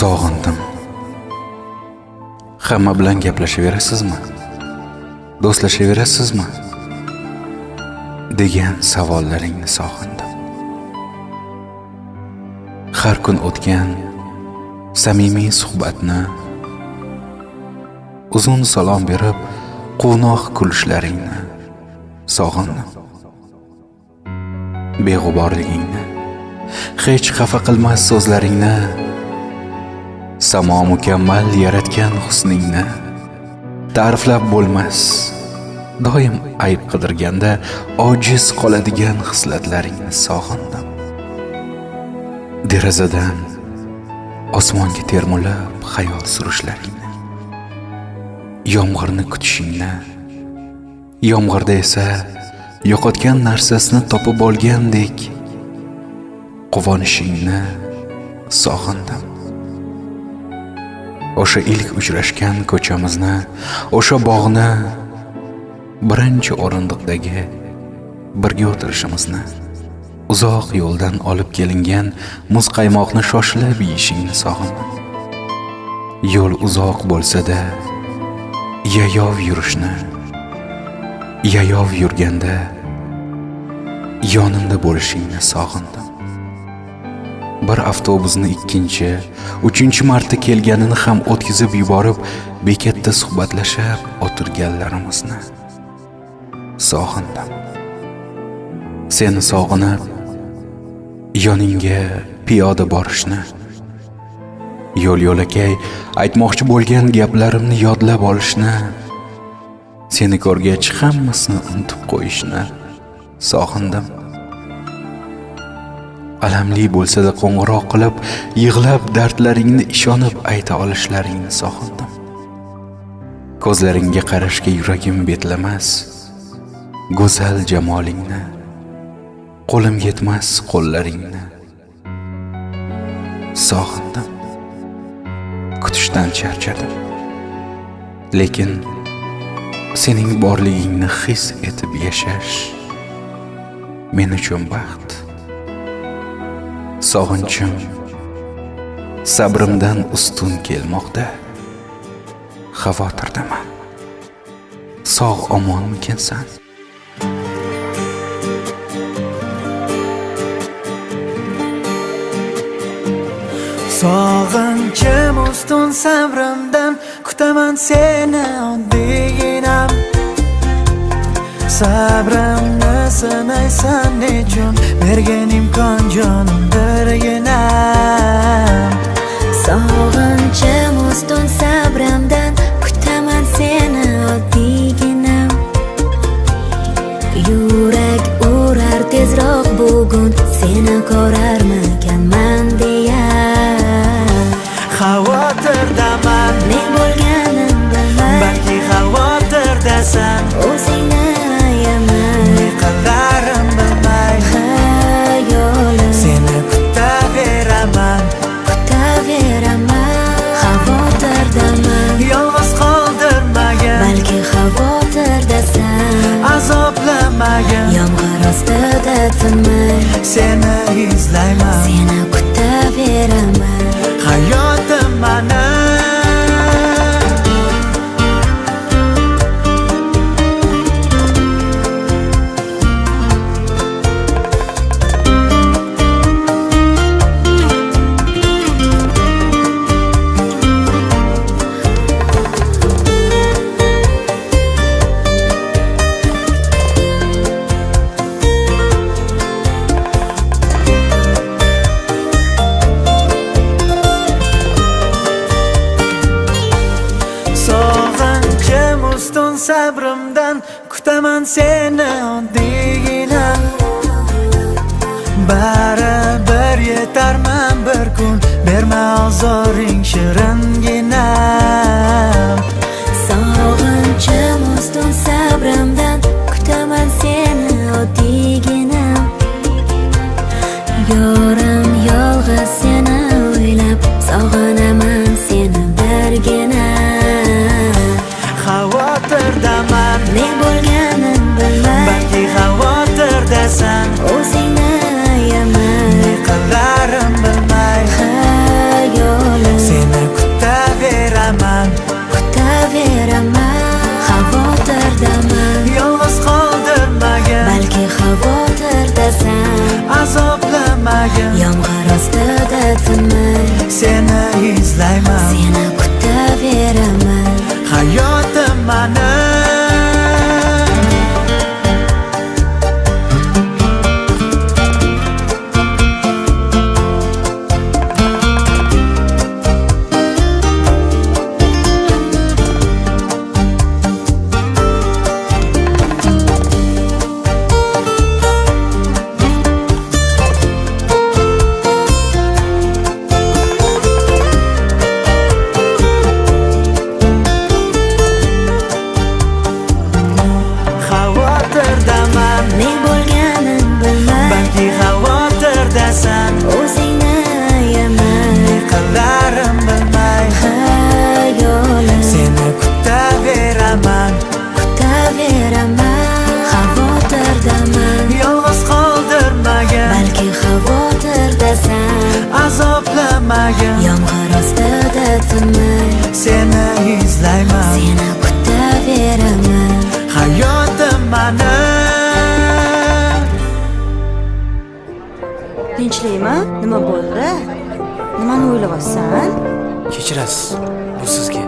Sog'indim. Hamma bilan gaplashaverasizmi? Do'stlashaverasizmi? degan savollaringni sog'indim. Har kun o'tgan samimiy suhbatni, uzun salom berib quvnoq kulishlaringni sog'indim. Beg'uborligingni, hech xafa qilmas so'zlaringni, samo mukammal yaratgan husningni, ta'riflab bo'lmas, doim ayb qidirganda ojiz qoladigan hislatlaringni sog'indim. Derazadan osmonga termulib xayol surishlaringni, yomg'irni kutishingni, yomg'irda esa yo'qotgan narsasini topib olgandek quvonishingni sog'indim. O'sha ilk uchrashgan ko'chamizni, o'sha bog'ni, birinchi o'rindiqdagi birga o'tirishimizni, uzoq yo'ldan olib kelingan muz qaymoqni shoshilib yeyishingni sog'indim. Yo'l uzoq bo'lsa-da, yayov yurishni, yayov yurganda yonimda bo'lishingni sog'indim. Bir avtobusni ikkinchi, uchinchi marta kelganini ham o'tkazib yuborib, bekatda suhbatlashib o'tirganlarimizni sog'indim. Seni sog'inib, yoningga piyoda borishni, yo'l-yo'lakay aytmoqchi bo'lgan gaplarimni yodlab olishni, seni ko'rgach hammasini unutib qo'yishni sog'indim. Alamli bo'lsa-da qo'ng'iroq qilib, yig'lab dardlaringni ishonib ayta olishlaringni sog'indim. Ko'zlaringga qarashga yuragim betlamas, go'zal jamolingni, qo'lim yetmas qo'llaringni sog'indim. Kutishdan charchadim, lekin sening borligingni his etib yashash men uchun baxt. Sog'inchim sabrimdan ustun kelmoqda. Xavotirdaman. Sog' omonmikansan? Sog'inchim ustun sabrimdan, kutaman seni oddiygina. Sabrimni sinaysan nechun, bergan imkon jonim birgina. Sog'inchim ustun sabrimdan, kutaman seni oddiygina. Yurak urar tezroq bugun, seni ko'rarmikanman deya. Xavotirdaman, ne bo'lganin bilmay, balki xavotirdasan. o'zingni ayaman, Ne qilarim bilmay, xayolim seni kutaveraman. Xavotirdaman, Yolg'iz qoldirmagin, balki xavotirdasan. azoblamagin, Yomg'ir ostida tinmay, seni izlayman. seni kutaveraman. Hayotim mana. Sog'inchim ustun sabrimdan, kutaman seni oddiygina. Baribir yetarman bir kun, berma ozoring shiringina. Sog'inchim ustun sabrimdan, kutaman seni oddiygina. Yorim yolg'iz seni o'ylab, sog'inaman seni birgina. Xavotirdaman, Ne bo'lganin bilmay, balki xavotirdasan. o'zingni ayaman, Ne qilarim bilmay, xayolim azoblamagin. Yomg'ir ostida tinmay Seni izlayman, seni kutaveraman. hayotim mani. Xavotirdaman, Ne bo'lganin bilmay balki xavotirdasan. o'zingni ayaman. Qilarim bilmay, Xayolim seni kutaveraman. kutaveraman. Xavotirdaman, Yolg'iz qoldirmagin, balki xavotirdasan. azoblamagin. Yomg'ir ostida tinmay Seni izlayman, seni kutaveraman. hayotim mani. Tinchlikmi? Nima bo'ldi? Nimani o'ylayapsan? Kechirasiz, bu sizga